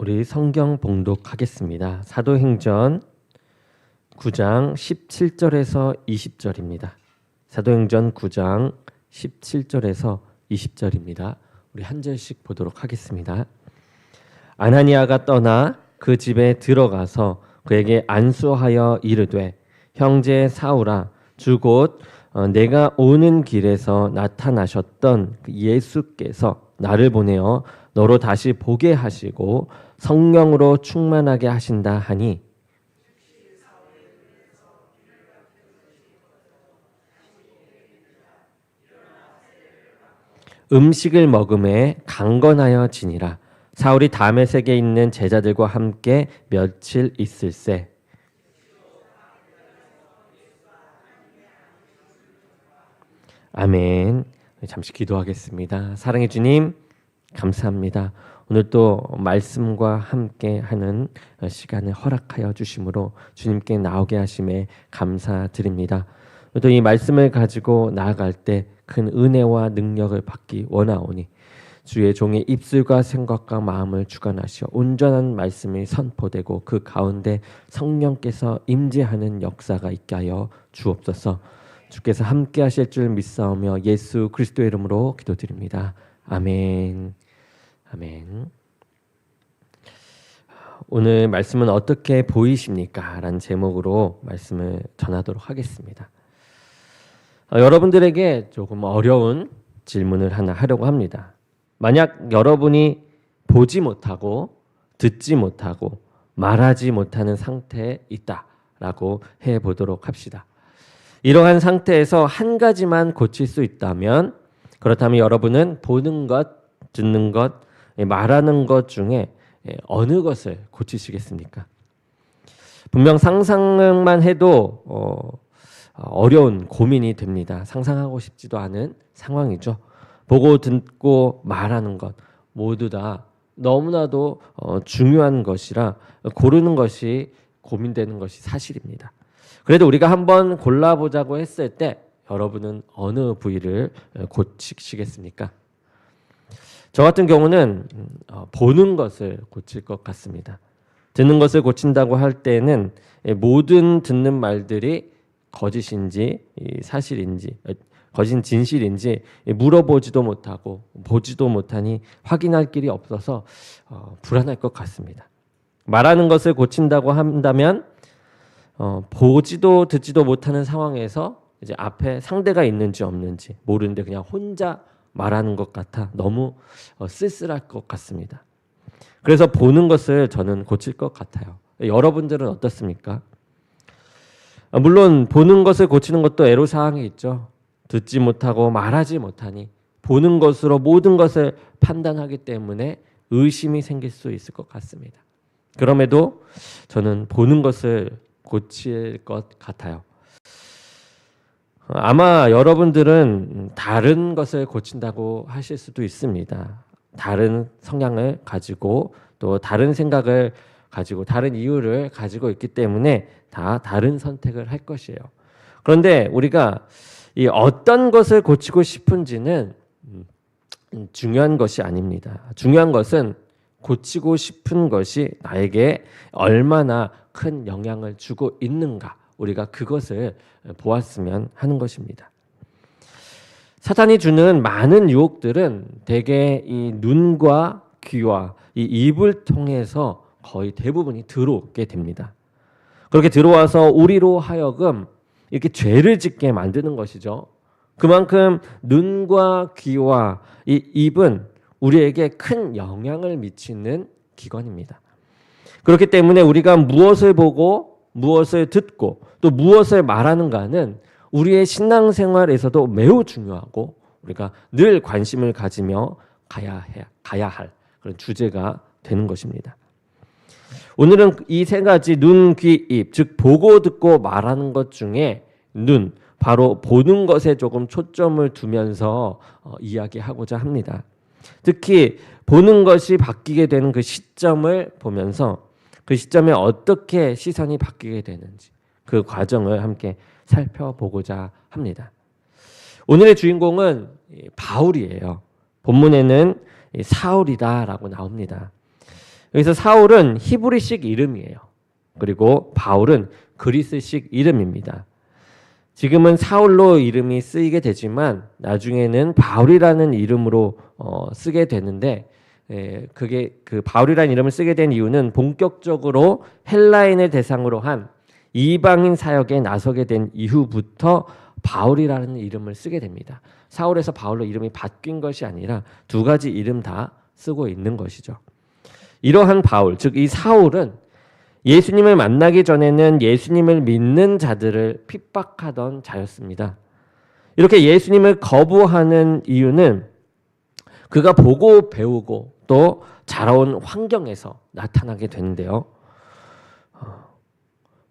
우리 성경 봉독하겠습니다. 사도행전 9장 17절에서 20절입니다. 사도행전 9장 17절에서 20절입니다. 우리 한 절씩 보도록 하겠습니다. 아나니아가 떠나 그 집에 들어가서 그에게 안수하여 이르되 형제 사울아 주 곧 내가 오는 길에서 나타나셨던 예수께서 나를 보내어 너로 다시 보게 하시고 성령으로 충만하게 하신다 하니 음식을 먹음에 강건하여 지니라. 사울이 다메섹에 있는 제자들과 함께 며칠 있을새 아멘. 잠시 기도하겠습니다. 사랑해 주님 감사합니다. 오늘 또 말씀과 함께 하는 시간을 허락하여 주심으로 주님께 나오게 하심에 감사드립니다. 또 이 말씀을 가지고 나아갈 때 큰 은혜와 능력을 받기 원하오니 주의 종의 입술과 생각과 마음을 주관하시어 온전한 말씀이 선포되고 그 가운데 성령께서 임재하는 역사가 있게 하여 주옵소서. 주께서 함께 하실 줄 믿사오며 예수 그리스도의 이름으로 기도드립니다. 아멘. 아멘. 오늘 말씀은 어떻게 보이십니까? 라는 제목으로 말씀을 전하도록 하겠습니다. 여러분들에게 조금 어려운 질문을 하나 하려고 합니다. 만약 여러분이 보지 못하고 듣지 못하고 말하지 못하는 상태에 있다라고 해보도록 합시다. 이러한 상태에서 한 가지만 고칠 수 있다면 그렇다면 여러분은 보는 것, 듣는 것, 말하는 것 중에 어느 것을 고치시겠습니까? 분명 상상만 해도 어려운 고민이 됩니다. 상상하고 싶지도 않은 상황이죠. 보고 듣고 말하는 것 모두 다 너무나도 중요한 것이라 고르는 것이 고민되는 것이 사실입니다. 그래도 우리가 한번 골라보자고 했을 때 여러분은 어느 부위를 고치시겠습니까? 저 같은 경우는 보는 것을 고칠 것 같습니다. 듣는 것을 고친다고 할 때는 모든 듣는 말들이 거짓인지 사실인지 거짓 진실인지 물어보지도 못하고 보지도 못하니 확인할 길이 없어서 불안할 것 같습니다. 말하는 것을 고친다고 한다면 보지도 듣지도 못하는 상황에서 이제 앞에 상대가 있는지 없는지 모르는데 그냥 혼자 말하는 것 같아 너무 쓸쓸할 것 같습니다. 그래서 보는 것을 저는 고칠 것 같아요. 여러분들은 어떻습니까? 물론 보는 것을 고치는 것도 애로사항이 있죠. 듣지 못하고 말하지 못하니 보는 것으로 모든 것을 판단하기 때문에 의심이 생길 수 있을 것 같습니다. 그럼에도 저는 보는 것을 고칠 것 같아요. 아마 여러분들은 다른 것을 고친다고 하실 수도 있습니다. 다른 성향을 가지고 또 다른 생각을 가지고 다른 이유를 가지고 있기 때문에 다 다른 선택을 할 것이에요. 그런데 우리가 이 어떤 것을 고치고 싶은지는 중요한 것이 아닙니다. 중요한 것은 고치고 싶은 것이 나에게 얼마나 큰 영향을 주고 있는가 우리가 그것을 보았으면 하는 것입니다. 사탄이 주는 많은 유혹들은 대개 이 눈과 귀와 이 입을 통해서 거의 대부분이 들어오게 됩니다. 그렇게 들어와서 우리로 하여금 이렇게 죄를 짓게 만드는 것이죠. 그만큼 눈과 귀와 이 입은 우리에게 큰 영향을 미치는 기관입니다. 그렇기 때문에 우리가 무엇을 보고 무엇을 듣고 또 무엇을 말하는가는 우리의 신앙생활에서도 매우 중요하고 우리가 늘 관심을 가지며 가야 할 그런 주제가 되는 것입니다. 오늘은 이 세 가지 눈, 귀, 입, 즉 보고 듣고 말하는 것 중에 눈, 바로 보는 것에 조금 초점을 두면서 이야기하고자 합니다. 특히 보는 것이 바뀌게 되는 그 시점을 보면서 그 시점에 어떻게 시선이 바뀌게 되는지 그 과정을 함께 살펴보고자 합니다. 오늘의 주인공은 바울이에요. 본문에는 사울이다라고 나옵니다. 여기서 사울은 히브리식 이름이에요. 그리고 바울은 그리스식 이름입니다. 지금은 사울로 이름이 쓰이게 되지만 나중에는 바울이라는 이름으로 쓰게 되는데, 그게 그 바울이라는 이름을 쓰게 된 이유는 본격적으로 헬라인을 대상으로 한 이방인 사역에 나서게 된 이후부터 바울이라는 이름을 쓰게 됩니다. 사울에서 바울로 이름이 바뀐 것이 아니라 두 가지 이름 다 쓰고 있는 것이죠. 이러한 바울, 즉 이 사울은 예수님을 만나기 전에는 예수님을 믿는 자들을 핍박하던 자였습니다. 이렇게 예수님을 거부하는 이유는 그가 보고 배우고 또 자라온 환경에서 나타나게 되는데요.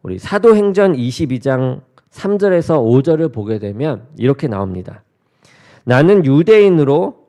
우리 사도행전 22장 3절에서 5절을 보게 되면 이렇게 나옵니다. 나는 유대인으로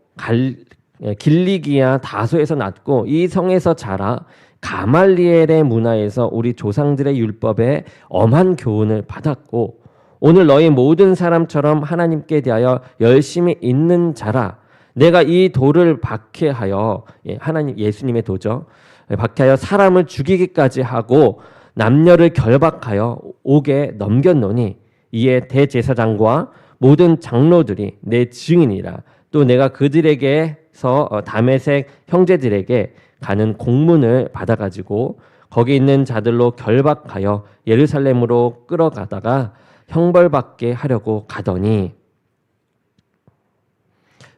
길리기아 다소에서 났고 이 성에서 자라 가말리엘의 문화에서 우리 조상들의 율법에 엄한 교훈을 받았고 오늘 너희 모든 사람처럼 하나님께 대하여 열심히 있는 자라. 내가 이 돌을 박해하여 하나님 예수님의 도죠. 박해하여 사람을 죽이기까지 하고 남녀를 결박하여 옥에 넘겼노니 이에 대제사장과 모든 장로들이 내 증인이라. 또 내가 그들에게서 다메섹 형제들에게 가는 공문을 받아가지고 거기 있는 자들로 결박하여 예루살렘으로 끌어가다가 형벌받게 하려고 가더니,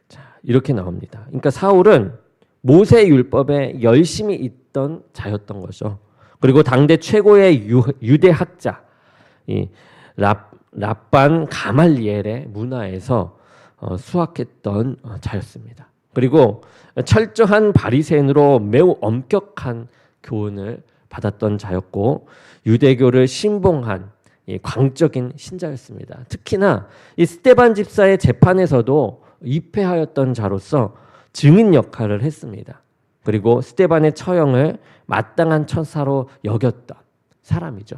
자, 이렇게 나옵니다. 그러니까 사울은 모세 율법에 열심히 있던 자였던 거죠. 그리고 당대 최고의 유대 학자 이 랍반 가말리엘의 문화에서 수학했던 자였습니다. 그리고 철저한 바리새인으로 매우 엄격한 교훈을 받았던 자였고 유대교를 신봉한 광적인 신자였습니다. 특히나 이 스데반 집사의 재판에서도 입회하였던 자로서 증인 역할을 했습니다. 그리고 스데반의 처형을 마땅한 처사로 여겼던 사람이죠.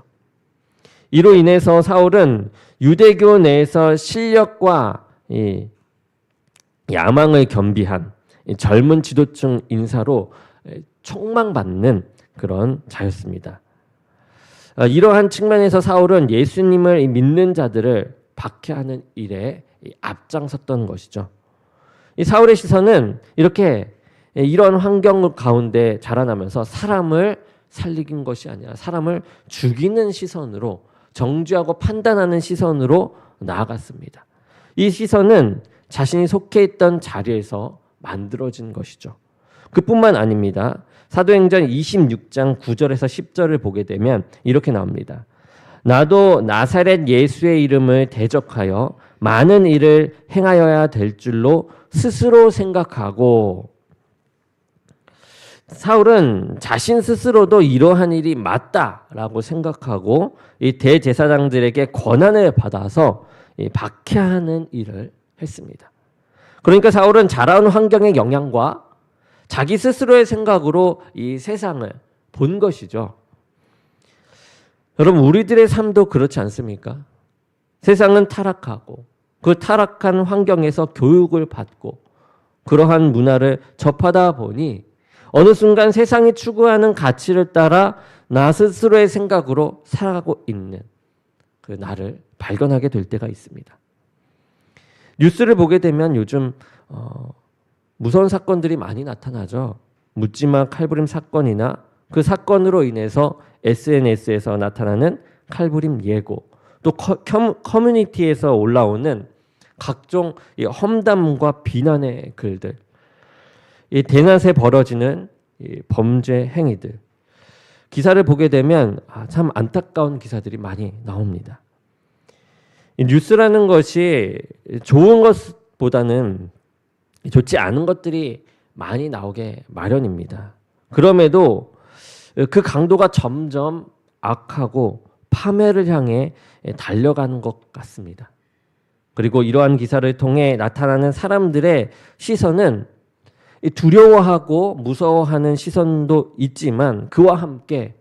이로 인해서 사울은 유대교 내에서 실력과 이 야망을 겸비한 젊은 지도층 인사로 촉망받는 그런 자였습니다. 이러한 측면에서 사울은 예수님을 믿는 자들을 박해하는 일에 앞장섰던 것이죠. 이 사울의 시선은 이렇게 이런 환경 가운데 자라나면서 사람을 살리는 것이 아니라 사람을 죽이는 시선으로, 정죄하고 판단하는 시선으로 나아갔습니다. 이 시선은 자신이 속해 있던 자리에서 만들어진 것이죠. 그뿐만 아닙니다. 사도행전 26장 9절에서 10절을 보게 되면 이렇게 나옵니다. 나도 나사렛 예수의 이름을 대적하여 많은 일을 행하여야 될 줄로 스스로 생각하고, 사울은 자신 스스로도 이러한 일이 맞다라고 생각하고 이 대제사장들에게 권한을 받아서 박해하는 일을 했습니다. 그러니까 사울은 자라온 환경의 영향과 자기 스스로의 생각으로 이 세상을 본 것이죠. 여러분, 우리들의 삶도 그렇지 않습니까? 세상은 타락하고 그 타락한 환경에서 교육을 받고 그러한 문화를 접하다 보니 어느 순간 세상이 추구하는 가치를 따라 나 스스로의 생각으로 살아가고 있는 그 나를 발견하게 될 때가 있습니다. 뉴스를 보게 되면 요즘 무서운 사건들이 많이 나타나죠. 묻지마 칼부림 사건이나 그 사건으로 인해서 SNS에서 나타나는 칼부림 예고, 또 커뮤니티에서 올라오는 각종 험담과 비난의 글들, 이 대낮에 벌어지는 이 범죄 행위들, 기사를 보게 되면 참 안타까운 기사들이 많이 나옵니다. 이 뉴스라는 것이 좋은 것보다는 좋지 않은 것들이 많이 나오게 마련입니다. 그럼에도 그 강도가 점점 악하고 파멸을 향해 달려가는 것 같습니다. 그리고 이러한 기사를 통해 나타나는 사람들의 시선은 두려워하고 무서워하는 시선도 있지만 그와 함께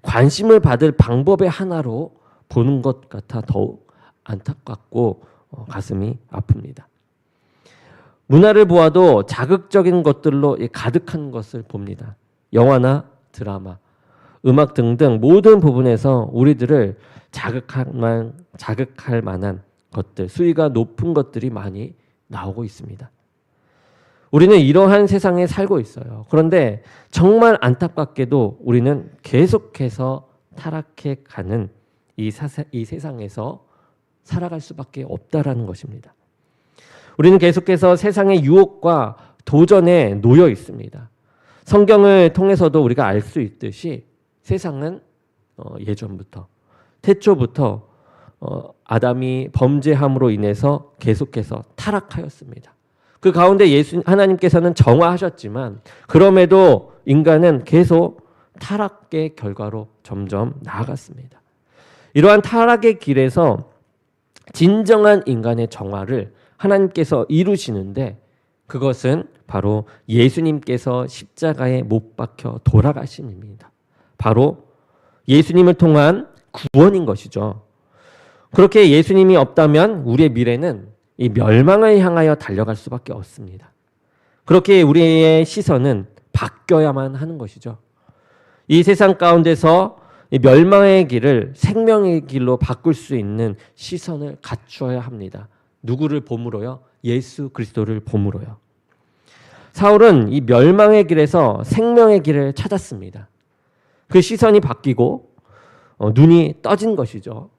관심을 받을 방법의 하나로 보는 것 같아 더욱 안타깝고 가슴이 아픕니다. 문화를 보아도 자극적인 것들로 가득한 것을 봅니다. 영화나 드라마, 음악 등등 모든 부분에서 우리들을 자극할 만한 것들, 수위가 높은 것들이 많이 나오고 있습니다. 우리는 이러한 세상에 살고 있어요. 그런데 정말 안타깝게도 우리는 계속해서 타락해 가는 이 세상에서 살아갈 수밖에 없다라는 것입니다. 우리는 계속해서 세상의 유혹과 도전에 놓여 있습니다. 성경을 통해서도 우리가 알 수 있듯이 세상은 예전부터 태초부터 아담이 범죄함으로 인해서 계속해서 타락하였습니다. 그 가운데 하나님께서는 정화하셨지만 그럼에도 인간은 계속 타락의 결과로 점점 나아갔습니다. 이러한 타락의 길에서 진정한 인간의 정화를 하나님께서 이루시는데 그것은 바로 예수님께서 십자가에 못 박혀 돌아가심입니다. 바로 예수님을 통한 구원인 것이죠. 그렇게 예수님이 없다면 우리의 미래는 이 멸망을 향하여 달려갈 수밖에 없습니다. 그렇게 우리의 시선은 바뀌어야만 하는 것이죠. 이 세상 가운데서 이 멸망의 길을 생명의 길로 바꿀 수 있는 시선을 갖추어야 합니다. 누구를 보므로요? 예수 그리스도를 보므로요. 사울은 이 멸망의 길에서 생명의 길을 찾았습니다. 그 시선이 바뀌고 눈이 떠진 것이죠.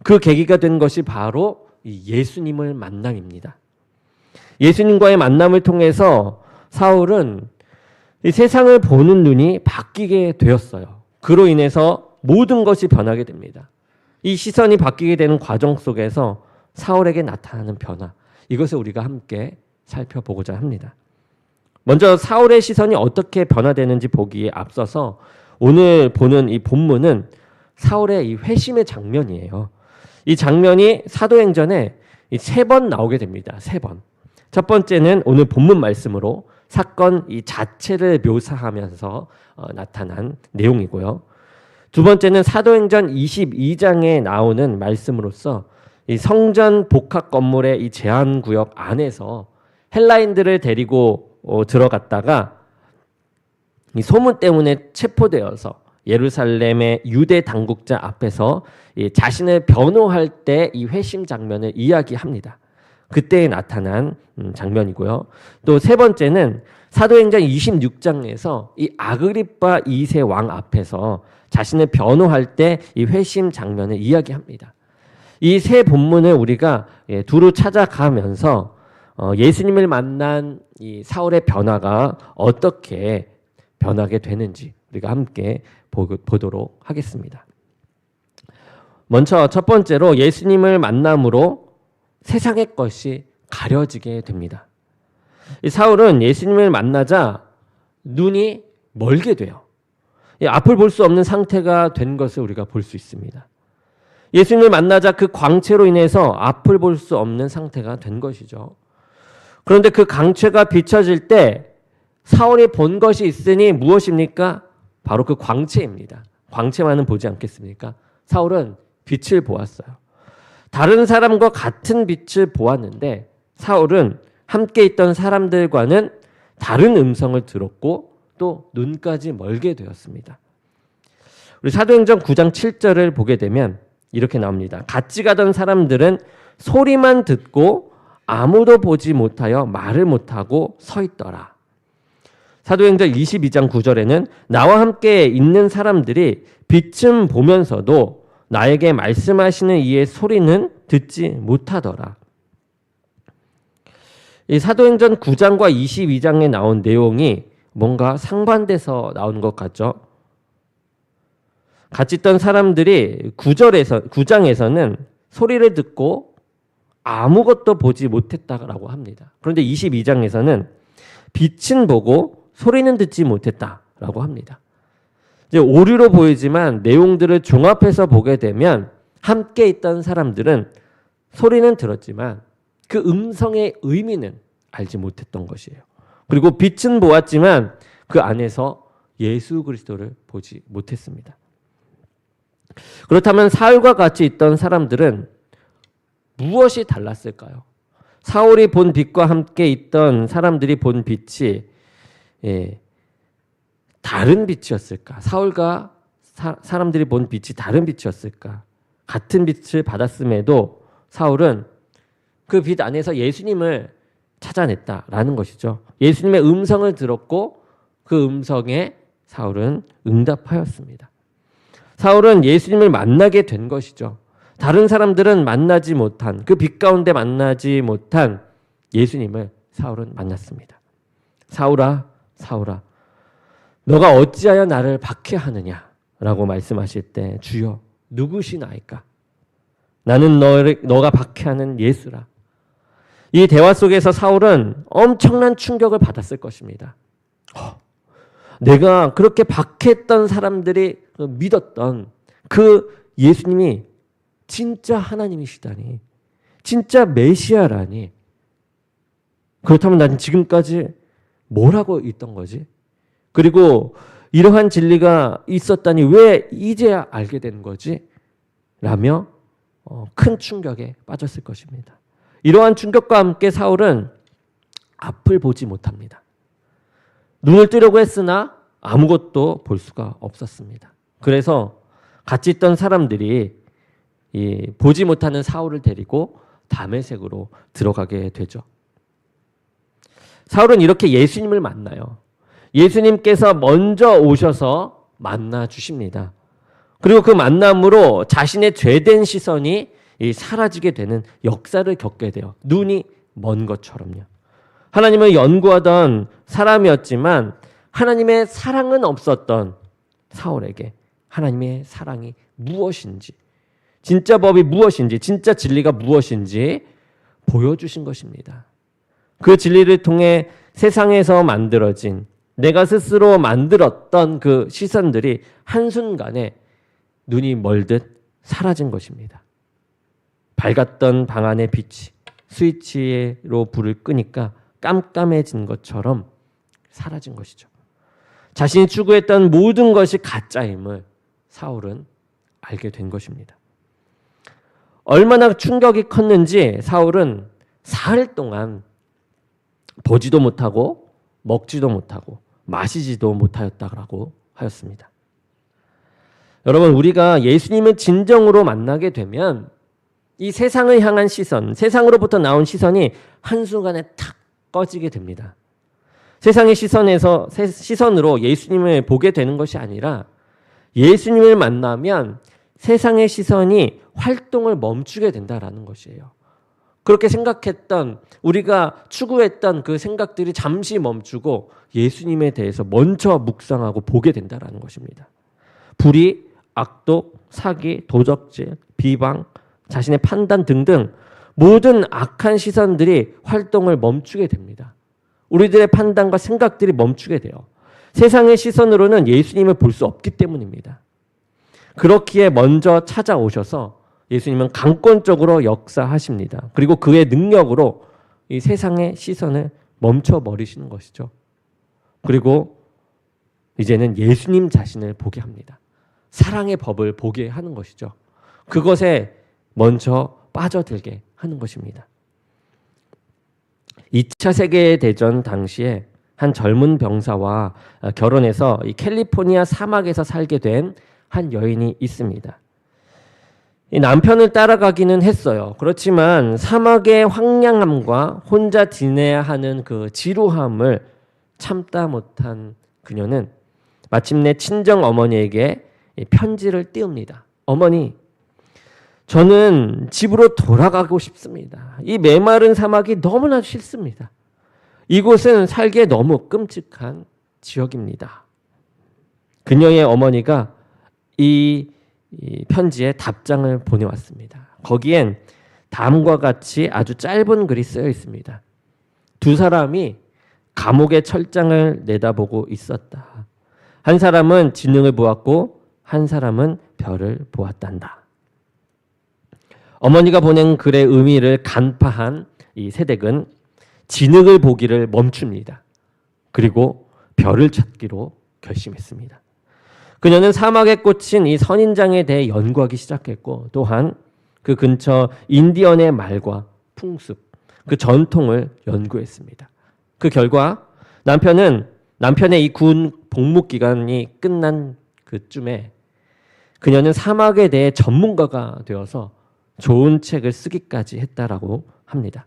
그 계기가 된 것이 바로 이 예수님을 만남입니다. 예수님과의 만남을 통해서 사울은 이 세상을 보는 눈이 바뀌게 되었어요. 그로 인해서 모든 것이 변하게 됩니다. 이 시선이 바뀌게 되는 과정 속에서 사울에게 나타나는 변화, 이것을 우리가 함께 살펴보고자 합니다. 먼저 사울의 시선이 어떻게 변화되는지 보기에 앞서서 오늘 보는 이 본문은 사울의 이 회심의 장면이에요. 이 장면이 사도행전에 3번 나오게 됩니다. 3번. 첫 번째는 오늘 본문 말씀으로 사건 이 자체를 묘사하면서 나타난 내용이고요. 두 번째는 사도행전 22장에 나오는 말씀으로서 이 성전 복합 건물의 이 제한 구역 안에서 헬라인들을 데리고 들어갔다가 이 소문 때문에 체포되어서 예루살렘의 유대 당국자 앞에서 자신을 변호할 때 이 회심 장면을 이야기합니다. 그때에 나타난 장면이고요. 또 세 번째는 사도행전 26장에서 이 아그리빠 2세 왕 앞에서 자신을 변호할 때 이 회심 장면을 이야기합니다. 이 세 본문을 우리가 두루 찾아가면서 예수님을 만난 이 사울의 변화가 어떻게 변하게 되는지 우리가 함께 보도록 하겠습니다. 먼저 첫 번째로 예수님을 만남으로 세상의 것이 가려지게 됩니다. 이 사울은 예수님을 만나자 눈이 멀게 돼요. 앞을 볼 수 없는 상태가 된 것을 우리가 볼 수 있습니다. 예수님을 만나자 그 광채로 인해서 앞을 볼 수 없는 상태가 된 것이죠. 그런데 그 광채가 비춰질 때 사울이 본 것이 있으니 무엇입니까? 바로 그 광채입니다. 광채만은 보지 않겠습니까? 사울은 빛을 보았어요. 다른 사람과 같은 빛을 보았는데 사울은 함께 있던 사람들과는 다른 음성을 들었고 또 눈까지 멀게 되었습니다. 우리 사도행전 9장 7절을 보게 되면 이렇게 나옵니다. 같이 가던 사람들은 소리만 듣고 아무도 보지 못하여 말을 못하고 서 있더라. 사도행전 22장 9절에는 나와 함께 있는 사람들이 빛은 보면서도 나에게 말씀하시는 이의 소리는 듣지 못하더라. 이 사도행전 9장과 22장에 나온 내용이 뭔가 상반돼서 나온 것 같죠? 같이 있던 사람들이 9장에서는 소리를 듣고 아무것도 보지 못했다라고 합니다. 그런데 22장에서는 빛은 보고 소리는 듣지 못했다라고 합니다. 이제 오류로 보이지만 내용들을 종합해서 보게 되면 함께 있던 사람들은 소리는 들었지만 그 음성의 의미는 알지 못했던 것이에요. 그리고 빛은 보았지만 그 안에서 예수 그리스도를 보지 못했습니다. 그렇다면 사울과 같이 있던 사람들은 무엇이 달랐을까요? 사울이 본 빛과 함께 있던 사람들이 본 빛이 다른 빛이었을까? 사울과 사람들이 본 빛이 다른 빛이었을까? 같은 빛을 받았음에도 사울은 그 빛 안에서 예수님을 찾아냈다라는 것이죠. 예수님의 음성을 들었고 그 음성에 사울은 응답하였습니다. 사울은 예수님을 만나게 된 것이죠. 다른 사람들은 만나지 못한, 그 빛 가운데 만나지 못한 예수님을 사울은 만났습니다. 사울아, 사울아, 너가 어찌하여 나를 박해하느냐? 라고 말씀하실 때 주여 누구시나이까? 나는 너가 박해하는 예수라. 이 대화 속에서 사울은 엄청난 충격을 받았을 것입니다. 내가 그렇게 박해했던 사람들이 믿었던 그 예수님이 진짜 하나님이시다니, 진짜 메시아라니, 그렇다면 나는 지금까지 뭘 하고 있던 거지? 그리고 이러한 진리가 있었다니 왜 이제야 알게 된 거지? 라며 큰 충격에 빠졌을 것입니다. 이러한 충격과 함께 사울은 앞을 보지 못합니다. 눈을 뜨려고 했으나 아무것도 볼 수가 없었습니다. 그래서 같이 있던 사람들이 보지 못하는 사울을 데리고 다메섹으로 들어가게 되죠. 사울은 이렇게 예수님을 만나요. 예수님께서 먼저 오셔서 만나 주십니다. 그리고 그 만남으로 자신의 죄된 시선이 사라지게 되는 역사를 겪게 돼요. 눈이 먼 것처럼요. 하나님을 연구하던 사람이었지만 하나님의 사랑은 없었던 사울에게 하나님의 사랑이 무엇인지, 진짜 법이 무엇인지, 진짜 진리가 무엇인지 보여주신 것입니다. 그 진리를 통해 세상에서 만들어진, 내가 스스로 만들었던 그 시선들이 한순간에 눈이 멀듯 사라진 것입니다. 밝았던 방 안의 빛이 스위치로 불을 끄니까 깜깜해진 것처럼 사라진 것이죠. 자신이 추구했던 모든 것이 가짜임을 사울은 알게 된 것입니다. 얼마나 충격이 컸는지 사울은 사흘 동안 보지도 못하고 먹지도 못하고 마시지도 못하였다고 하였습니다. 여러분, 우리가 예수님을 진정으로 만나게 되면 이 세상을 향한 시선, 세상으로부터 나온 시선이 한순간에 탁 꺼지게 됩니다. 세상의 시선으로 예수님을 보게 되는 것이 아니라 예수님을 만나면 세상의 시선이 활동을 멈추게 된다라는 것이에요. 그렇게 생각했던, 우리가 추구했던 그 생각들이 잠시 멈추고 예수님에 대해서 먼저 묵상하고 보게 된다라는 것입니다. 불의, 악독, 사기, 도적질, 비방, 자신의 판단 등등 모든 악한 시선들이 활동을 멈추게 됩니다. 우리들의 판단과 생각들이 멈추게 돼요. 세상의 시선으로는 예수님을 볼 수 없기 때문입니다. 그렇기에 먼저 찾아오셔서 예수님은 강권적으로 역사하십니다. 그리고 그의 능력으로 이 세상의 시선을 멈춰버리시는 것이죠. 그리고 이제는 예수님 자신을 보게 합니다. 사랑의 법을 보게 하는 것이죠. 그것에 먼저 빠져들게 하는 것입니다. 2차 세계대전 당시에 한 젊은 병사와 결혼해서 이 캘리포니아 사막에서 살게 된 한 여인이 있습니다. 이 남편을 따라가기는 했어요. 그렇지만 사막의 황량함과 혼자 지내야 하는 그 지루함을 참다 못한 그녀는 마침내 친정 어머니에게 편지를 띄웁니다. 어머니, 저는 집으로 돌아가고 싶습니다. 이 메마른 사막이 너무나 싫습니다. 이곳은 살기에 너무 끔찍한 지역입니다. 그녀의 어머니가 이 편지에 답장을 보내왔습니다. 거기엔 다음과 같이 아주 짧은 글이 쓰여 있습니다. 두 사람이 감옥의 철장을 내다보고 있었다. 한 사람은 진흙을 보았고 한 사람은 별을 보았단다. 어머니가 보낸 글의 의미를 간파한 이 세덱은 진흙을 보기를 멈춥니다. 그리고 별을 찾기로 결심했습니다. 그녀는 사막에 꽂힌 이 선인장에 대해 연구하기 시작했고 또한 그 근처 인디언의 말과 풍습, 그 전통을 연구했습니다. 그 결과 남편의 이 군 복무 기간이 끝난 그쯤에 그녀는 사막에 대해 전문가가 되어서 좋은 책을 쓰기까지 했다라고 합니다.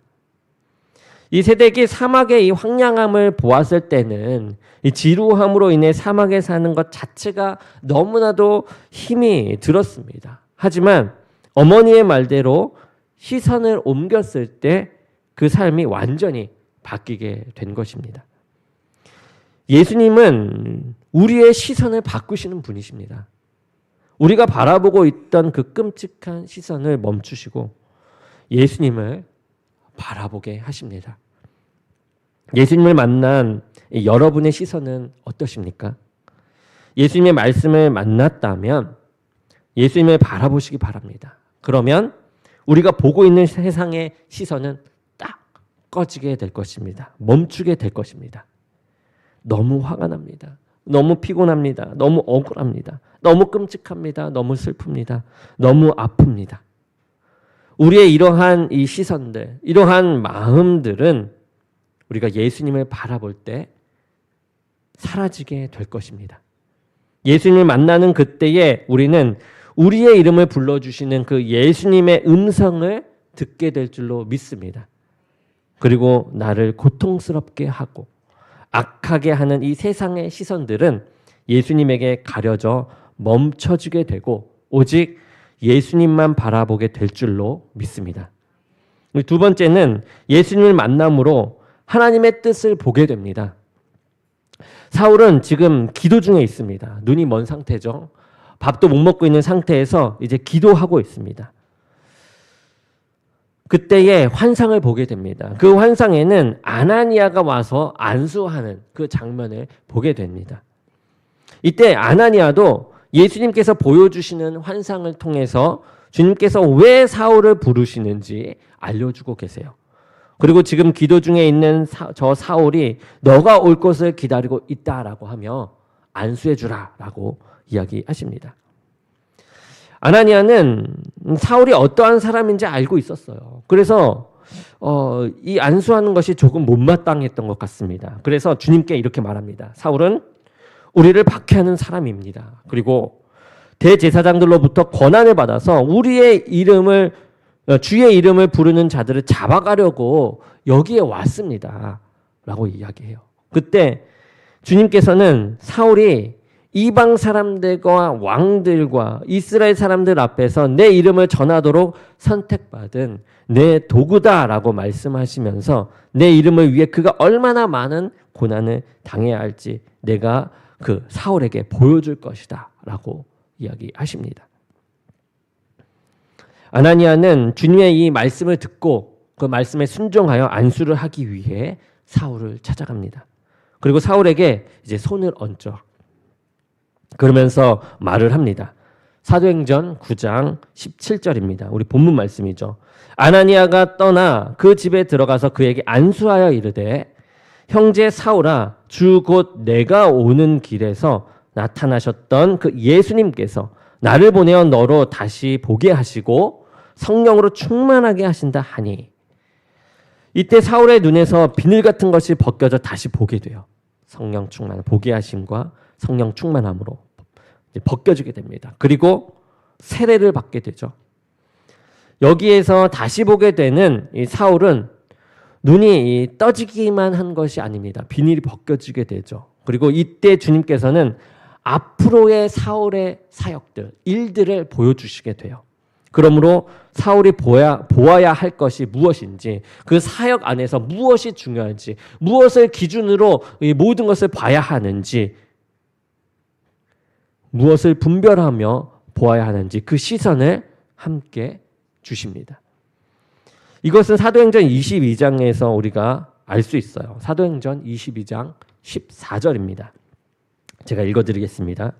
이 세덱이 사막의 이 황량함을 보았을 때는 이 지루함으로 인해 사막에 사는 것 자체가 너무나도 힘이 들었습니다. 하지만 어머니의 말대로 시선을 옮겼을 때 그 삶이 완전히 바뀌게 된 것입니다. 예수님은 우리의 시선을 바꾸시는 분이십니다. 우리가 바라보고 있던 그 끔찍한 시선을 멈추시고 예수님을 바라보게 하십니다. 예수님을 만난 여러분의 시선은 어떠십니까? 예수님의 말씀을 만났다면 예수님을 바라보시기 바랍니다. 그러면 우리가 보고 있는 세상의 시선은 딱 꺼지게 될 것입니다. 멈추게 될 것입니다. 너무 화가 납니다. 너무 피곤합니다. 너무 억울합니다. 너무 끔찍합니다. 너무 슬픕니다. 너무 아픕니다. 우리의 이러한 이 시선들, 이러한 마음들은 우리가 예수님을 바라볼 때 사라지게 될 것입니다. 예수님을 만나는 그때에 우리는 우리의 이름을 불러주시는 그 예수님의 음성을 듣게 될 줄로 믿습니다. 그리고 나를 고통스럽게 하고 악하게 하는 이 세상의 시선들은 예수님에게 가려져 멈춰지게 되고 오직 예수님만 바라보게 될 줄로 믿습니다. 두 번째는 예수님을 만남으로 하나님의 뜻을 보게 됩니다. 사울은 지금 기도 중에 있습니다. 눈이 먼 상태죠. 밥도 못 먹고 있는 상태에서 이제 기도하고 있습니다. 그때에 환상을 보게 됩니다. 그 환상에는 아나니아가 와서 안수하는 그 장면을 보게 됩니다. 이때 아나니아도 예수님께서 보여주시는 환상을 통해서 주님께서 왜 사울을 부르시는지 알려주고 계세요. 그리고 지금 기도 중에 있는 저 사울이 너가 올 것을 기다리고 있다라고 하며 안수해 주라라고 이야기하십니다. 아나니아는 사울이 어떠한 사람인지 알고 있었어요. 그래서 이 안수하는 것이 조금 못마땅했던 것 같습니다. 그래서 주님께 이렇게 말합니다. 사울은 우리를 박해하는 사람입니다. 그리고 대제사장들로부터 권한을 받아서 우리의 이름을 주의 이름을 부르는 자들을 잡아가려고 여기에 왔습니다. 라고 이야기해요. 그때 주님께서는 사울이 이방 사람들과 왕들과 이스라엘 사람들 앞에서 내 이름을 전하도록 선택받은 내 도구다라고 말씀하시면서 내 이름을 위해 그가 얼마나 많은 고난을 당해야 할지 내가 그 사울에게 보여줄 것이다 라고 이야기하십니다. 아나니아는 주님의 이 말씀을 듣고 그 말씀에 순종하여 안수를 하기 위해 사울을 찾아갑니다. 그리고 사울에게 이제 손을 얹죠. 그러면서 말을 합니다. 사도행전 9장 17절입니다. 우리 본문 말씀이죠. 아나니아가 떠나 그 집에 들어가서 그에게 안수하여 이르되 형제 사울아 주 곧 내가 오는 길에서 나타나셨던 그 예수님께서 나를 보내어 너로 다시 보게 하시고 성령으로 충만하게 하신다 하니 이때 사울의 눈에서 비늘 같은 것이 벗겨져 다시 보게 돼요. 성령 충만, 보게 하심과 성령 충만함으로 벗겨지게 됩니다. 그리고 세례를 받게 되죠. 여기에서 다시 보게 되는 이 사울은 눈이 떠지기만 한 것이 아닙니다. 비닐이 벗겨지게 되죠. 그리고 이때 주님께서는 앞으로의 사울의 사역들, 일들을 보여주시게 돼요. 그러므로 사울이 보아야 할 것이 무엇인지, 그 사역 안에서 무엇이 중요한지, 무엇을 기준으로 이 모든 것을 봐야 하는지, 무엇을 분별하며 보아야 하는지 그 시선을 함께 주십니다. 이것은 사도행전 22장에서 우리가 알 수 있어요. 사도행전 22장 14절입니다. 제가 읽어드리겠습니다.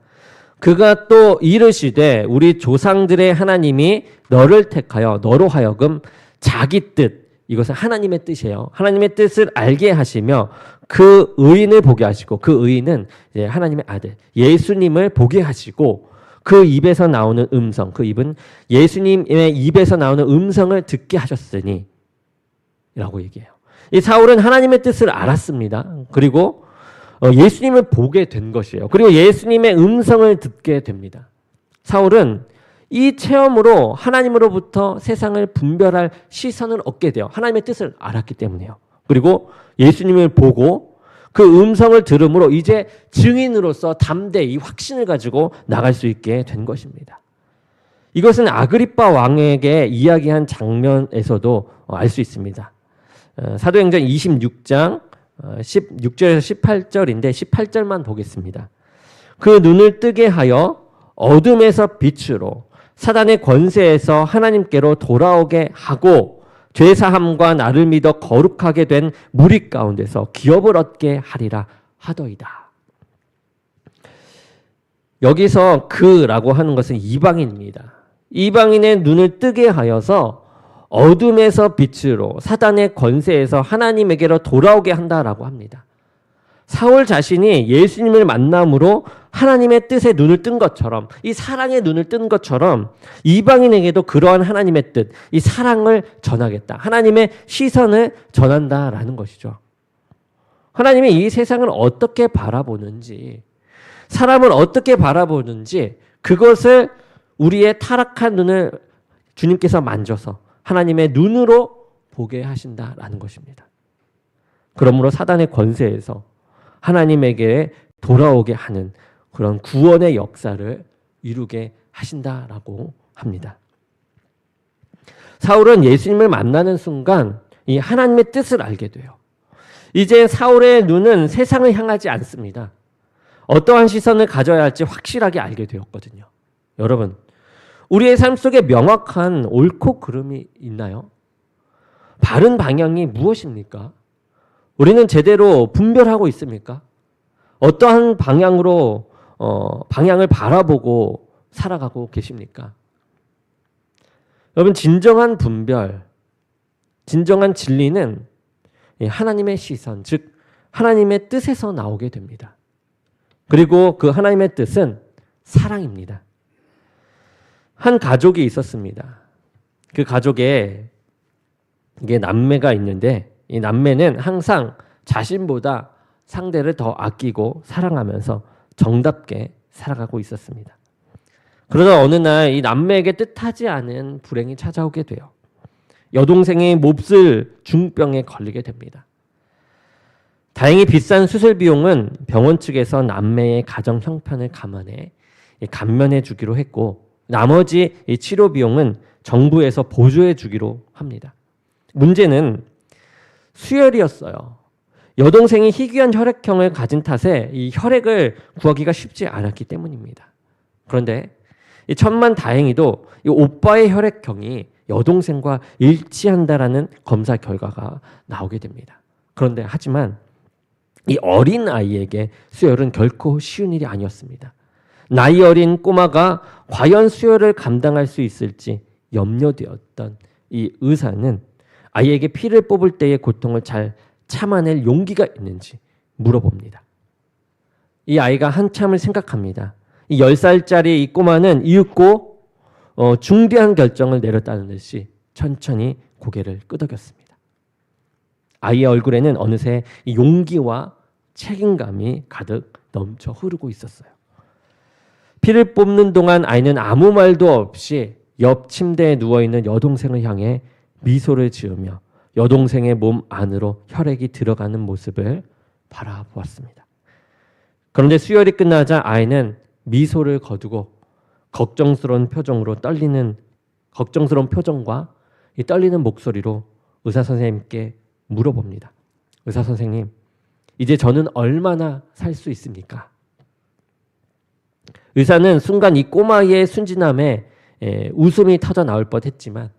그가 또 이르시되 우리 조상들의 하나님이 너를 택하여 너로 하여금 자기 뜻, 이것은 하나님의 뜻이에요. 하나님의 뜻을 알게 하시며 그 의인을 보게 하시고, 그 의인은 이제 하나님의 아들 예수님을 보게 하시고 그 입에서 나오는 음성, 그 입은 예수님의 입에서 나오는 음성을 듣게 하셨으니 라고 얘기해요. 이 사울은 하나님의 뜻을 알았습니다. 그리고 예수님을 보게 된 것이에요. 그리고 예수님의 음성을 듣게 됩니다. 사울은 이 체험으로 하나님으로부터 세상을 분별할 시선을 얻게 돼요. 하나님의 뜻을 알았기 때문이에요. 그리고 예수님을 보고 그 음성을 들음으로 이제 증인으로서 담대히 확신을 가지고 나갈 수 있게 된 것입니다. 이것은 아그리빠 왕에게 이야기한 장면에서도 알 수 있습니다. 사도행전 26장 16절에서 18절인데 18절만 보겠습니다. 그 눈을 뜨게 하여 어둠에서 빛으로 사단의 권세에서 하나님께로 돌아오게 하고 죄사함과 나를 믿어 거룩하게 된 무리 가운데서 기업을 얻게 하리라 하더이다. 여기서 그라고 하는 것은 이방인입니다. 이방인의 눈을 뜨게 하여서 어둠에서 빛으로 사단의 권세에서 하나님에게로 돌아오게 한다라고 합니다. 사울 자신이 예수님을 만남으로 하나님의 뜻에 눈을 뜬 것처럼, 이 사랑의 눈을 뜬 것처럼 이방인에게도 그러한 하나님의 뜻, 이 사랑을 전하겠다. 하나님의 시선을 전한다라는 것이죠. 하나님이 이 세상을 어떻게 바라보는지, 사람을 어떻게 바라보는지 그것을 우리의 타락한 눈을 주님께서 만져서 하나님의 눈으로 보게 하신다라는 것입니다. 그러므로 사단의 권세에서 하나님에게 돌아오게 하는 그런 구원의 역사를 이루게 하신다라고 합니다. 사울은 예수님을 만나는 순간 이 하나님의 뜻을 알게 돼요. 이제 사울의 눈은 세상을 향하지 않습니다. 어떠한 시선을 가져야 할지 확실하게 알게 되었거든요. 여러분, 우리의 삶 속에 명확한 옳고 그름이 있나요? 바른 방향이 무엇입니까? 우리는 제대로 분별하고 있습니까? 어떠한 방향으로 방향을 바라보고 살아가고 계십니까? 여러분, 진정한 분별, 진정한 진리는 하나님의 시선, 즉 하나님의 뜻에서 나오게 됩니다. 그리고 그 하나님의 뜻은 사랑입니다. 한 가족이 있었습니다. 그 가족에 이게 남매가 있는데 이 남매는 항상 자신보다 상대를 더 아끼고 사랑하면서 정답게 살아가고 있었습니다. 그러다 어느 날 이 남매에게 뜻하지 않은 불행이 찾아오게 돼요. 여동생이 몹쓸 중병에 걸리게 됩니다. 다행히 비싼 수술 비용은 병원 측에서 남매의 가정 형편을 감안해 감면해 주기로 했고 나머지 이 치료 비용은 정부에서 보조해 주기로 합니다. 문제는 수혈이었어요. 여동생이 희귀한 혈액형을 가진 탓에 이 혈액을 구하기가 쉽지 않았기 때문입니다. 그런데 이 천만 다행히도 이 오빠의 혈액형이 여동생과 일치한다라는 검사 결과가 나오게 됩니다. 그런데 하지만 이 어린 아이에게 수혈은 결코 쉬운 일이 아니었습니다. 나이 어린 꼬마가 과연 수혈을 감당할 수 있을지 염려되었던 이 의사는 아이에게 피를 뽑을 때의 고통을 잘 참아낼 용기가 있는지 물어봅니다. 이 아이가 한참을 생각합니다. 이 10살짜리 이 꼬마는 이윽고 중대한 결정을 내렸다는 듯이 천천히 고개를 끄덕였습니다. 아이의 얼굴에는 어느새 용기와 책임감이 가득 넘쳐 흐르고 있었어요. 피를 뽑는 동안 아이는 아무 말도 없이 옆 침대에 누워있는 여동생을 향해 미소를 지으며 여동생의 몸 안으로 혈액이 들어가는 모습을 바라보았습니다. 그런데 수혈이 끝나자 아이는 미소를 거두고 걱정스러운 표정과 이 떨리는 목소리로 의사 선생님께 물어봅니다. 의사 선생님, 이제 저는 얼마나 살 수 있습니까? 의사는 순간 이 꼬마의 순진함에 웃음이 터져 나올 뻔했지만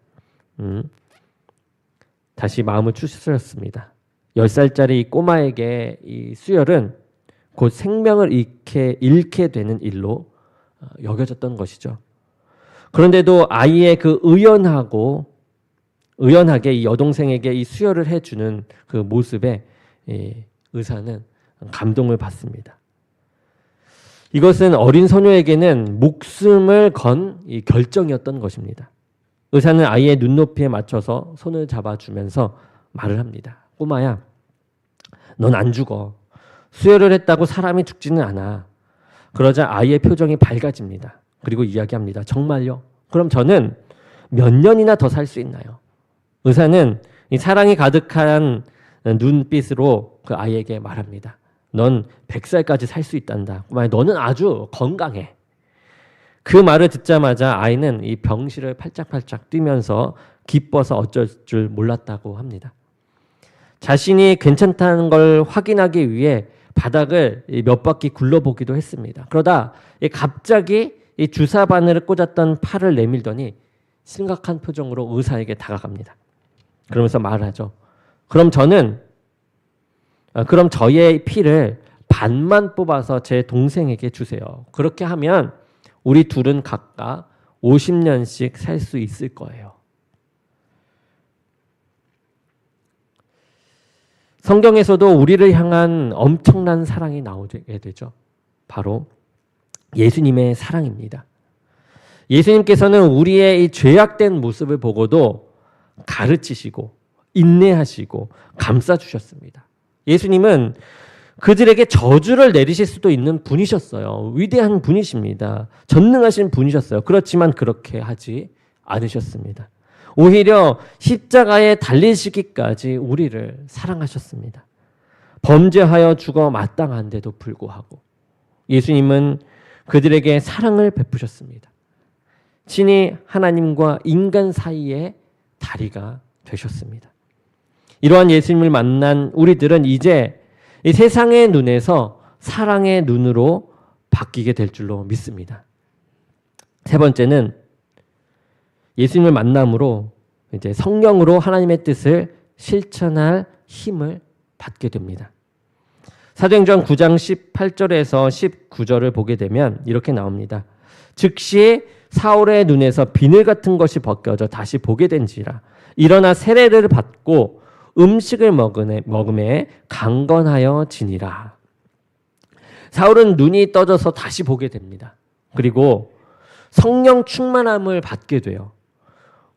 다시 마음을 추스렸습니다. 10살짜리 이 꼬마에게 이 수혈은 곧 생명을 잃게 되는 일로 여겨졌던 것이죠. 그런데도 아이의 그 의연하게 이 여동생에게 이 수혈을 해주는 그 모습에 의사는 감동을 받습니다. 이것은 어린 소녀에게는 목숨을 건 이 결정이었던 것입니다. 의사는 아이의 눈높이에 맞춰서 손을 잡아주면서 말을 합니다. 꼬마야, 넌 안 죽어. 수혈을 했다고 사람이 죽지는 않아. 그러자 아이의 표정이 밝아집니다. 그리고 이야기합니다. 정말요? 그럼 저는 몇 년이나 더 살 수 있나요? 의사는 이 사랑이 가득한 눈빛으로 그 아이에게 말합니다. 넌 100살까지 살 수 있단다. 너는 아주 건강해. 그 말을 듣자마자 아이는 이 병실을 팔짝팔짝 뛰면서 기뻐서 어쩔 줄 몰랐다고 합니다. 자신이 괜찮다는 걸 확인하기 위해 바닥을 몇 바퀴 굴러보기도 했습니다. 그러다 갑자기 이 주사 바늘을 꽂았던 팔을 내밀더니 심각한 표정으로 의사에게 다가갑니다. 그러면서 말하죠. 그럼 저의 피를 반만 뽑아서 제 동생에게 주세요. 그렇게 하면 우리 둘은 각각 50년씩 살 수 있을 거예요. 성경에서도 우리를 향한 엄청난 사랑이 나오게 되죠. 바로 예수님의 사랑입니다. 예수님께서는 우리의 이 죄악된 모습을 보고도 가르치시고 인내하시고 감싸주셨습니다. 예수님은 그들에게 저주를 내리실 수도 있는 분이셨어요. 위대한 분이십니다. 전능하신 분이셨어요. 그렇지만 그렇게 하지 않으셨습니다. 오히려 십자가에 달리시기까지 우리를 사랑하셨습니다. 범죄하여 죽어 마땅한데도 불구하고 예수님은 그들에게 사랑을 베푸셨습니다. 친히 하나님과 인간 사이의 다리가 되셨습니다. 이러한 예수님을 만난 우리들은 이제 이 세상의 눈에서 사랑의 눈으로 바뀌게 될 줄로 믿습니다. 세 번째는 예수님을 만남으로 이제 성령으로 하나님의 뜻을 실천할 힘을 받게 됩니다. 사도행전 9장 18절에서 19절을 보게 되면 이렇게 나옵니다. 즉시 사울의 눈에서 비늘 같은 것이 벗겨져 다시 보게 된지라. 일어나 세례를 받고 음식을 먹음에 강건하여 지니라. 사울은 눈이 떠져서 다시 보게 됩니다. 그리고 성령 충만함을 받게 돼요.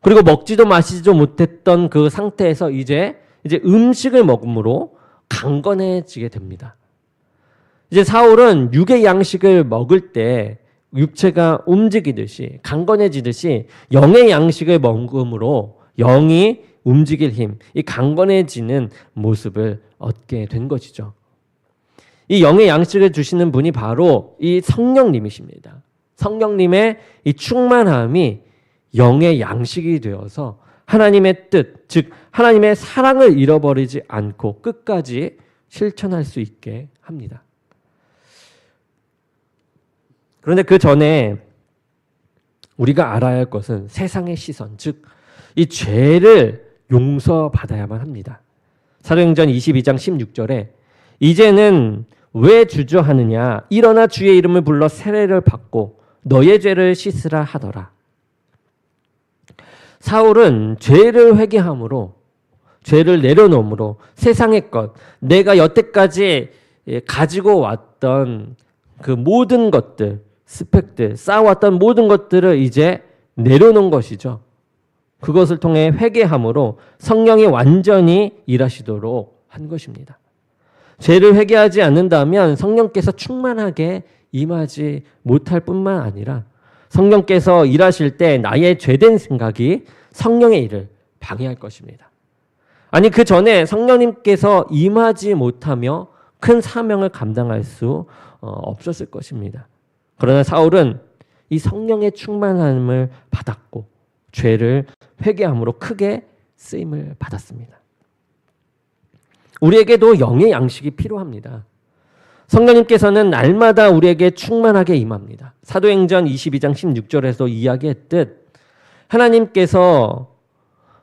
그리고 먹지도 마시지도 못했던 그 상태에서 이제 음식을 먹음으로 강건해지게 됩니다. 이제 사울은 육의 양식을 먹을 때 육체가 움직이듯이 강건해지듯이 영의 양식을 먹음으로 영이 움직일 힘, 이 강건해지는 모습을 얻게 된 것이죠. 이 영의 양식을 주시는 분이 바로 이 성령님이십니다. 성령님의 이 충만함이 영의 양식이 되어서 하나님의 뜻, 즉 하나님의 사랑을 잃어버리지 않고 끝까지 실천할 수 있게 합니다. 그런데 그 전에 우리가 알아야 할 것은 세상의 시선, 즉 이 죄를 용서받아야만 합니다. 사도행전 22장 16절에 이제는 왜 주저하느냐 일어나 주의 이름을 불러 세례를 받고 너의 죄를 씻으라 하더라. 사울은 죄를 회개함으로 죄를 내려놓음으로 세상의 것, 내가 여태까지 가지고 왔던 그 모든 것들, 스펙들, 쌓아왔던 모든 것들을 이제 내려놓은 것이죠. 그것을 통해 회개함으로 성령이 완전히 일하시도록 한 것입니다. 죄를 회개하지 않는다면 성령께서 충만하게 임하지 못할 뿐만 아니라 성령께서 일하실 때 나의 죄된 생각이 성령의 일을 방해할 것입니다. 아니 그 전에 성령님께서 임하지 못하며 큰 사명을 감당할 수 없었을 것입니다. 그러나 사울은 이 성령의 충만함을 받았고 죄를 회개함으로 크게 쓰임을 받았습니다. 우리에게도 영의 양식이 필요합니다. 성령님께서는 날마다 우리에게 충만하게 임합니다. 사도행전 22장 16절에서 이야기했듯 하나님께서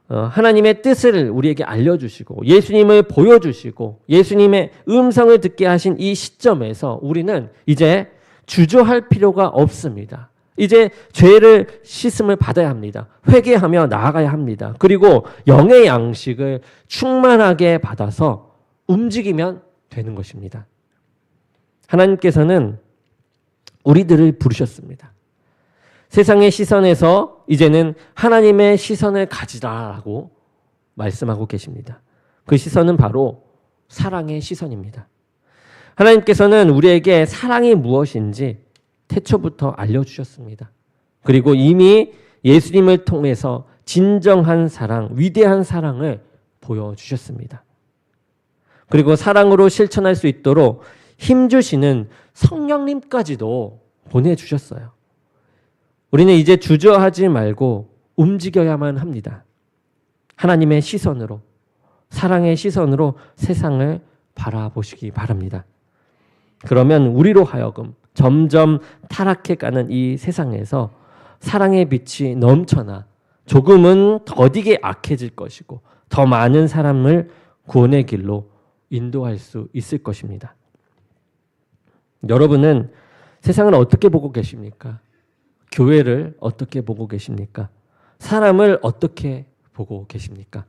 하나님의 뜻을 우리에게 알려주시고 예수님을 보여주시고 예수님의 음성을 듣게 하신 이 시점에서 우리는 이제 주저할 필요가 없습니다. 이제 죄를 씻음을 받아야 합니다. 회개하며 나아가야 합니다. 그리고 영의 양식을 충만하게 받아서 움직이면 되는 것입니다. 하나님께서는 우리들을 부르셨습니다. 세상의 시선에서 이제는 하나님의 시선을 가지라라고 말씀하고 계십니다. 그 시선은 바로 사랑의 시선입니다. 하나님께서는 우리에게 사랑이 무엇인지 태초부터 알려주셨습니다. 그리고 이미 예수님을 통해서 진정한 사랑, 위대한 사랑을 보여주셨습니다. 그리고 사랑으로 실천할 수 있도록 힘주시는 성령님까지도 보내주셨어요. 우리는 이제 주저하지 말고 움직여야만 합니다. 하나님의 시선으로, 사랑의 시선으로 세상을 바라보시기 바랍니다. 그러면 우리로 하여금 점점 타락해가는 이 세상에서 사랑의 빛이 넘쳐나 조금은 더디게 악해질 것이고 더 많은 사람을 구원의 길로 인도할 수 있을 것입니다. 여러분은 세상을 어떻게 보고 계십니까? 교회를 어떻게 보고 계십니까? 사람을 어떻게 보고 계십니까?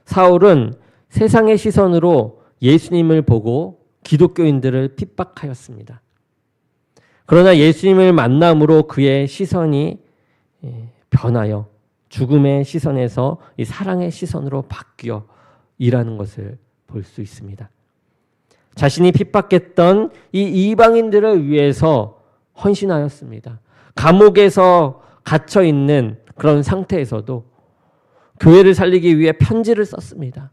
사울은 세상의 시선으로 예수님을 보고 기독교인들을 핍박하였습니다. 그러나 예수님을 만남으로 그의 시선이 변하여 죽음의 시선에서 이 사랑의 시선으로 바뀌어 일하는 것을 볼 수 있습니다. 자신이 핍박했던 이 이방인들을 위해서 헌신하였습니다. 감옥에서 갇혀 있는 그런 상태에서도 교회를 살리기 위해 편지를 썼습니다.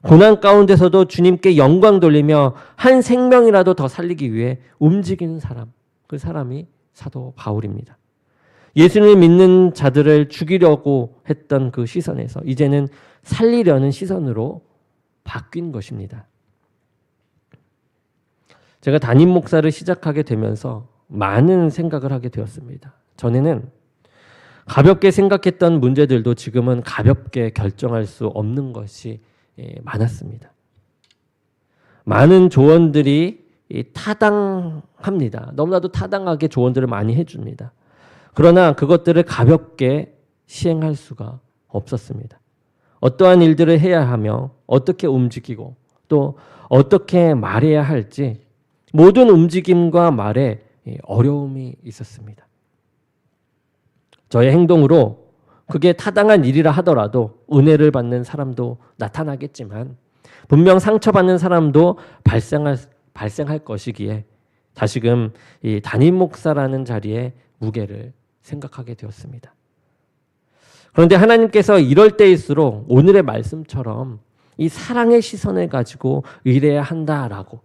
고난 가운데서도 주님께 영광 돌리며 한 생명이라도 더 살리기 위해 움직이는 사람, 그 사람이 사도 바울입니다. 예수님을 믿는 자들을 죽이려고 했던 그 시선에서 이제는 살리려는 시선으로 바뀐 것입니다. 제가 담임 목사를 시작하게 되면서 많은 생각을 하게 되었습니다. 전에는 가볍게 생각했던 문제들도 지금은 가볍게 결정할 수 없는 것이 많았습니다. 많은 조언들이 타당합니다. 너무나도 타당하게 조언들을 많이 해줍니다. 그러나 그것들을 가볍게 시행할 수가 없었습니다. 어떠한 일들을 해야 하며 어떻게 움직이고 또 어떻게 말해야 할지 모든 움직임과 말에 어려움이 있었습니다. 저의 행동으로 그게 타당한 일이라 하더라도 은혜를 받는 사람도 나타나겠지만 분명 상처받는 사람도 발생할 것이기에 다시금 이 담임 목사라는 자리에 무게를 생각하게 되었습니다. 그런데 하나님께서 이럴 때일수록 오늘의 말씀처럼 이 사랑의 시선을 가지고 일해야 한다라고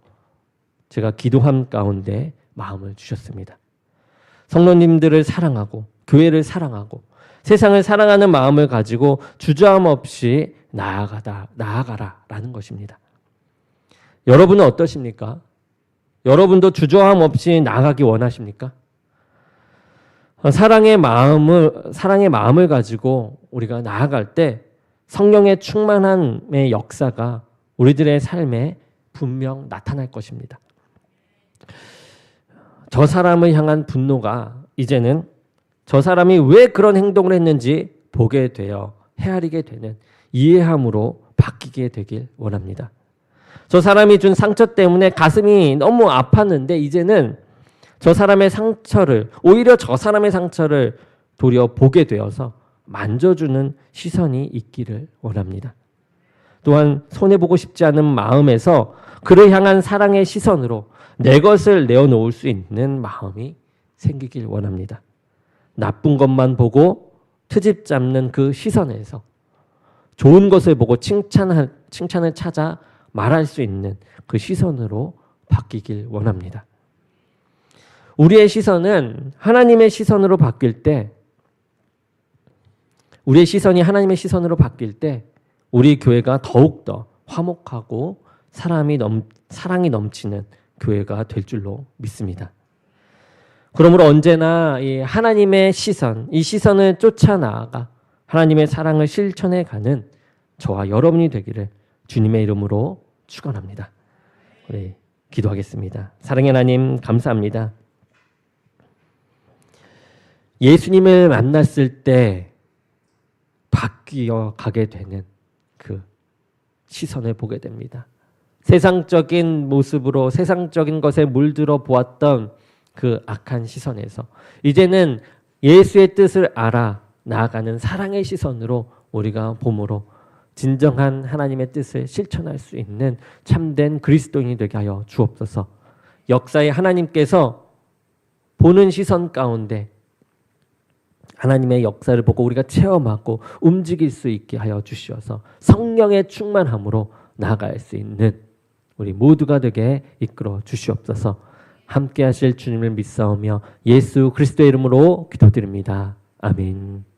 제가 기도함 가운데 마음을 주셨습니다. 성도님들을 사랑하고 교회를 사랑하고 세상을 사랑하는 마음을 가지고 주저함 없이 나아가라라는 것입니다. 여러분은 어떠십니까? 여러분도 주저함 없이 나아가기 원하십니까? 사랑의 마음을 가지고 우리가 나아갈 때 성령의 충만함의 역사가 우리들의 삶에 분명 나타날 것입니다. 저 사람을 향한 분노가 이제는 저 사람이 왜 그런 행동을 했는지 보게 되어 헤아리게 되는 이해함으로 바뀌게 되길 원합니다. 저 사람이 준 상처 때문에 가슴이 너무 아팠는데 이제는 저 사람의 상처를 오히려 저 사람의 상처를 도리어 보게 되어서 만져주는 시선이 있기를 원합니다. 또한 손해보고 싶지 않은 마음에서 그를 향한 사랑의 시선으로 내 것을 내어놓을 수 있는 마음이 생기길 원합니다. 나쁜 것만 보고 트집 잡는 그 시선에서 좋은 것을 보고 칭찬을 찾아 말할 수 있는 그 시선으로 바뀌길 원합니다. 우리의 시선은 하나님의 시선으로 바뀔 때, 우리의 시선이 하나님의 시선으로 바뀔 때 우리 교회가 더욱더 화목하고 사랑이 넘치는 교회가 될 줄로 믿습니다. 그러므로 언제나 이 하나님의 시선, 이 시선을 쫓아 나아가 하나님의 사랑을 실천해 가는 저와 여러분이 되기를 주님의 이름으로 축원합니다. 우리 기도하겠습니다. 사랑의 하나님 감사합니다. 예수님을 만났을 때 바뀌어 가게 되는 그 시선을 보게 됩니다. 세상적인 모습으로 세상적인 것에 물들어 보았던 그 악한 시선에서 이제는 예수의 뜻을 알아 나아가는 사랑의 시선으로 우리가 봄으로 진정한 하나님의 뜻을 실천할 수 있는 참된 그리스도인이 되게 하여 주옵소서. 역사에 하나님께서 보는 시선 가운데 하나님의 역사를 보고 우리가 체험하고 움직일 수 있게 하여 주시어서 성령의 충만함으로 나아갈 수 있는 우리 모두가 되게 이끌어 주시옵소서. 함께 하실 주님을 믿사오며 예수 그리스도의 이름으로 기도드립니다. 아멘.